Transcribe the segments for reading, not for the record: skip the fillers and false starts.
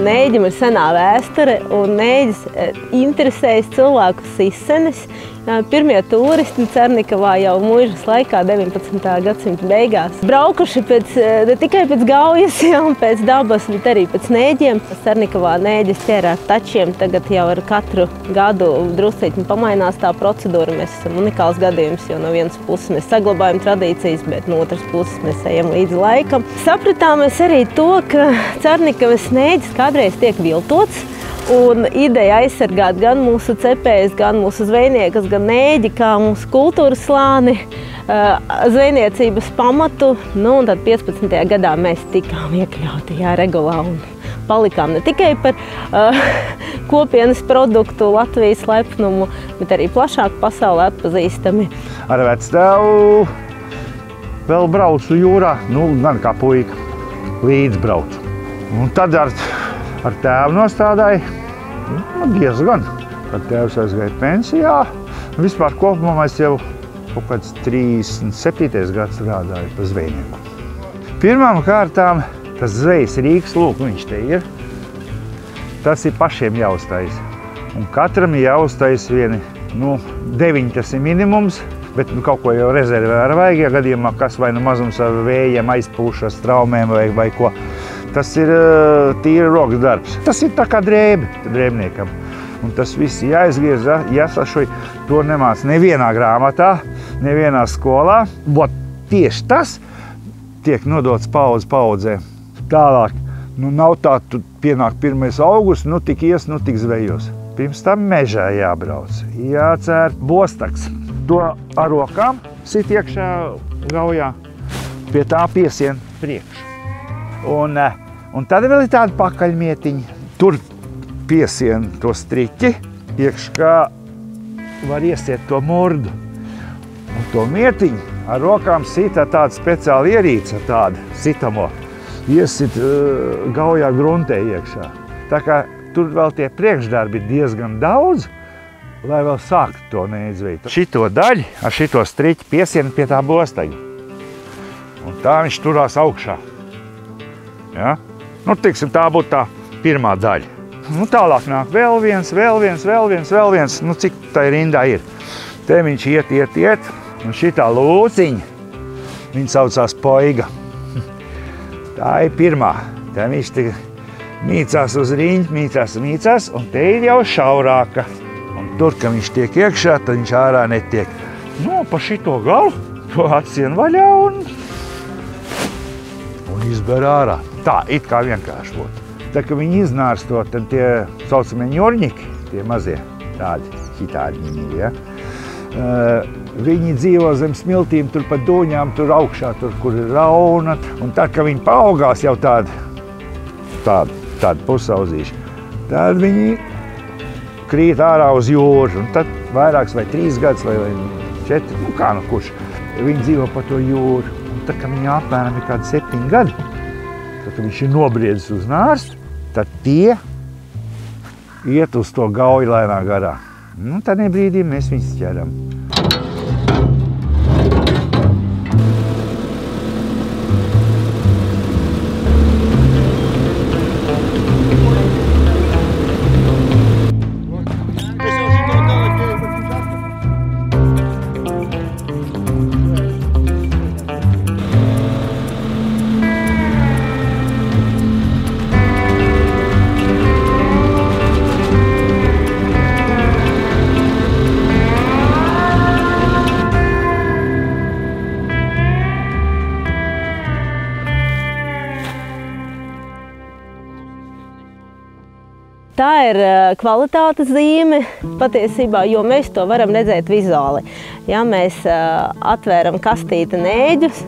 Nēģim ir senā vēsture, un nēģis interesējas cilvēkus izsenes. Pirmie turisti Cernikavā jau mūžas laikā, 19. gadsimta beigās. Braukuši ne tikai pēc gaujas, pēc dabas, bet arī pēc nēģiem. Cernikavā nēģis ķēra ar tačiem. Tagad jau ar katru gadu drusciņi pamainās tā procedūra. Mēs esam unikāls gadījums, jo no vienas puses mēs saglabājam tradīcijas, bet no otras puses mēs ejam līdzi laikam. Sapratām mēs arī to, ka Cernikavas nēģis kādreiz tiek viltots. Un ideja aizsargāt gan mūsu cepējus, gan mūsu zvejniekus, gan nēģi, kā mūsu kultūras slāni, zvejniecības pamatu. Un tad 15. gadā mēs tikām iekļauti regulā un palikām ne tikai par kopienas produktu, Latvijas lepnumu, bet arī plašāk pasaulē atpazīstami. Ar vectēvu vēl braucu jūrā, gan kā puika, līdz braucu. Un tad ar tēvu nostādāju diezgan, kad tēvs aizgāja pensijā. Vispār kopumā mēs jau kaut kāds 37. gads strādāju pa zvejnieku. Pirmām kārtām tas zvejas rīks, lūk, viņš te ir. Tas ir pašiem jāuztais. Un katram ir jāuztais vieni, 9 tas ir minimums, bet kaut ko jau rezervē ar vajag, ja gadījumā kas vai mazums ar vējiem aizpūš ar straumēm vai ko. Tas ir tīri rokas darbs. Tas ir tā kā drēbe drēbniekam. Un tas viss jāizgriez, jāsašuj. To nemāc nevienā grāmatā, nevienā skolā. Tieši tas tiek nodots paudze paudzē. Tālāk, nav tā, tu pienāk 1. augusts, tik ies, tik zvejos. Pirms tam mežā jābrauc, jācēr bostaks. To ar rokām sit iekšā gaujā, pie tā piesien priekšu. Un tad vēl ir tāda pakaļmietiņa. Tur piesien to striķi, iekšā var iesiet to murdu. Un to mietiņu ar rokām sit ar tādu speciālu ierīci, tādu sitamo. Iesit gaujā gruntē iekšā. Tā kā tur vēl tie priekšdarbi ir diezgan daudz, lai vēl sāktu to nēģzveju. Šito daļu ar šito striķi piesien pie tā bostaļa. Un tā viņš turās augšā. Ja? Tā būtu tā pirmā daļa. Tālāk nāk vēl viens, cik tā rindā ir. Te viņš iet, un šitā lūciņa, viņa saucās poiga. Tā ir pirmā. Tā viņš te mīcās uz riņķi, mīcās, un te ir jau šaurāka. Un tur, kad viņš tiek iekšā, tad viņš ārā netiek. Pa šito galu, to atsien vaļā un izber ārā. Tā, it kā vienkārši būtu. Tā, ka viņi iznārstot, tad tie saucamie ņurņiki, tie mazie tādi, hitāļņi, ja? Viņi dzīvo zem smiltīm, tur pa dūņām, tur augšā, tur, kur ir rauna. Un tad, kad viņi paaugās jau tādi pusauzīši, tad viņi krīt ārā uz jūru. Un tad vairāks vai 3 gadus vai 4, kā kurš, viņi dzīvo pa to jūru. Un tad, kad viņi apmēram ir kādi 7 gadi, tad, kad viņš ir nobriedzis uz nārstu, tad tie iet uz to gauju lēnā garā. Tad brīdī mēs viņus ķeram. Tā ir kvalitātes zīme patiesībā, jo mēs to varam redzēt vizuāli. Ja mēs atvēram kastīti nēģus,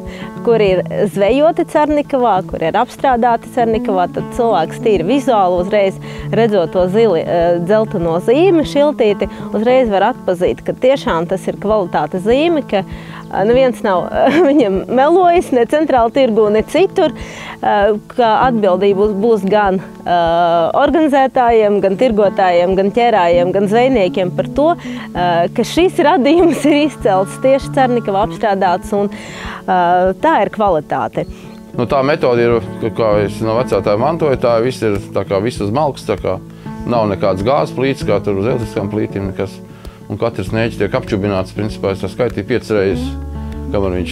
kur ir zvejoti Cernikavā, kur ir apstrādāti Cernikavā, tad cilvēks tīri vizuāli uzreiz redzot to zili dzelteno zīmi, šiltīti, uzreiz var atpazīt, ka tiešām tas ir kvalitātes zīme, ka neviens nav viņam melojis, ne centrāla tirgu, ne citur, ka atbildība būs gan organizētājiem, gan tirgotājiem, gan ķērājiem, gan zvejniekiem par to, ka šis radījums ir izcelts tieši Cernikavā apstrādāts, un tā ir kvalitāte. Nu, tā metode ir, kā es no vecātājiem mantoju, tā viss ir tā kā viss uz malkas, tā kā nav nekāds gāzes plīts, kā tur uz elektriskām plītīm nekas. Un katrs nēģis tiek apčubināts, principā es tā skaitīju 5 reizes, kamēr viņš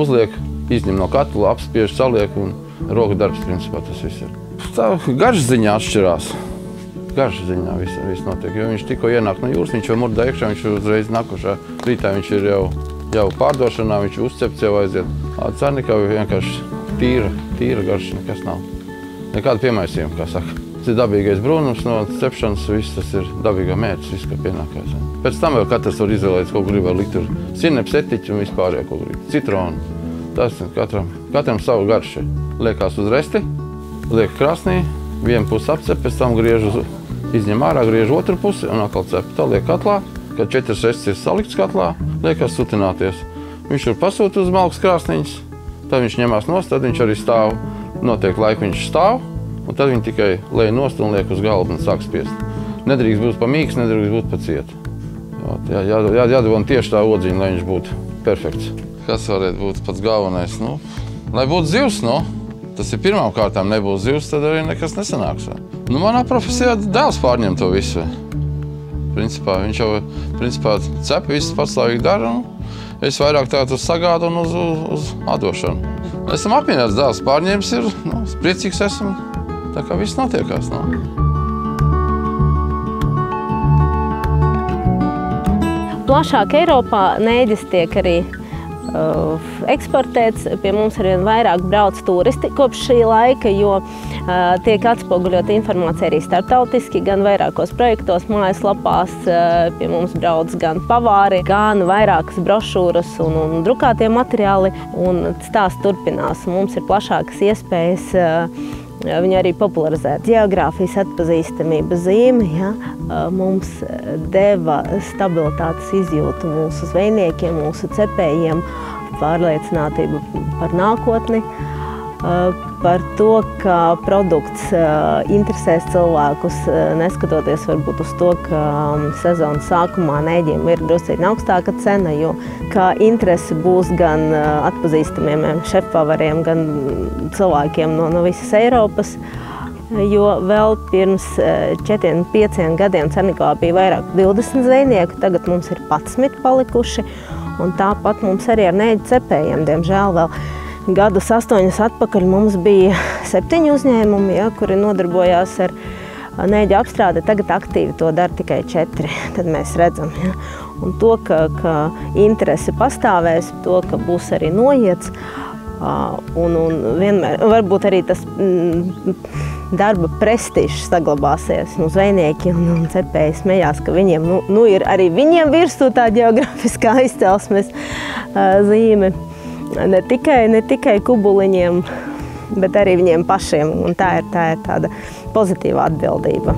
uzliek, izņem no katla, apspiež, saliek un roku darbs, principā tas viss ir. Tā garšas ziņā atšķirās. Garšas ziņā viss notiek, jo viņš tikko ienāk no jūras, viņš jau murdā iekšā, viņš uzreiz nākošā rītā viņš ir jau pārdošanā, viņš uzcepts jau aiziet. Cernikavā vienkārši tīra garša, nekas nav. Nekāda piemaisījuma, kā saka. Tas ir dabīgais brūnums no cepšanas, viss tas ir dabīgā mērķis, viss, kā pienākās. Pēc tam vēl katrs var izvēlēties, ko grib, var likt tur sineps, etiķi un vispārējo, ko grib. Citronu. Tas katram savu garšu. Liekās uz resti, liek krāsnī, vienu pusi apcep, pēc tam izņem ārā, griež otru pusi un atkal cep. Tā liek katlā, kad 4 restes ir salikts katlā, liekās sutināties. Viņš tur pasūta uz malkas krāsniņas, tad viņš ņemās nost, tad viņš arī stāv. Noteikti laiku viņš stāv. Un tad viņi tikai lej nost un liek uz galda un sāk spiest. Nedrīkst būt pa mīgs, nedrīkst būt pa cietu. Jādabona tieši tā odziņa, lai viņš būtu perfekts. Kas varētu būt pats galvenais? Nu, lai būtu zivs, nu. Tas ir pirmām kārtām nebūs zivs, tad arī nekas nesanāks. Nu, manā profesijā dēls pārņem to visu. Principā, viņš jau cep, visu patstāvīgi dara. Es vairāk tagad uz sagādu un uz atdošanu. Esam apmierināts, dēls pārņēmis ir, priecīgs esmu. Tā kā viss notiekās. Plašāk Eiropā nēģis tiek arī eksportēts. Pie mums arvien vairāk brauc turisti kopš šī laika, jo tiek atspoguļota informācija arī starptautiski, gan vairākos projektos, mājaslapās. Pie mums brauc gan pavāri, gan vairākas brošūras un drukātie materiāli. Un stāsts turpinās. Mums ir plašākas iespējas viņu arī popularizēt. Geogrāfijas atpazīstamības zīme mums deva stabilitātes izjūtu mūsu zvejniekiem, mūsu cepējiem, pārliecinātību par nākotni, par to, ka produkts interesēs cilvēkus, neskatoties varbūt uz to, ka sezonas sākumā nēģiem ir drusciņi augstāka cena, jo ka interese būs gan atpazīstamiem šefpavariem, gan cilvēkiem no visas Eiropas, jo vēl pirms 4-5 gadiem Cernikavā bija vairāk 20 zvejnieku, tagad mums ir 11 palikuši, un tāpat mums arī ar nēģu cepējiem, diemžēl vēl gadus 8 atpakaļ mums bija 7 uzņēmumi, kuri nodarbojās ar nēģu apstrādi. Tagad aktīvi to dara tikai 4, tad mēs redzam. Un to, ka interese pastāvēs, to, ka būs arī noiets, un vienmēr, varbūt arī tas darba prestižs saglabāsies. Zvejnieki un cepēji smējās, ka viņiem ir arī viņiem virsū tā geogrāfiskā izcelsmes zīme. Ne tikai kubuliņiem, bet arī viņiem pašiem. Un tā ir tāda pozitīva atbildība.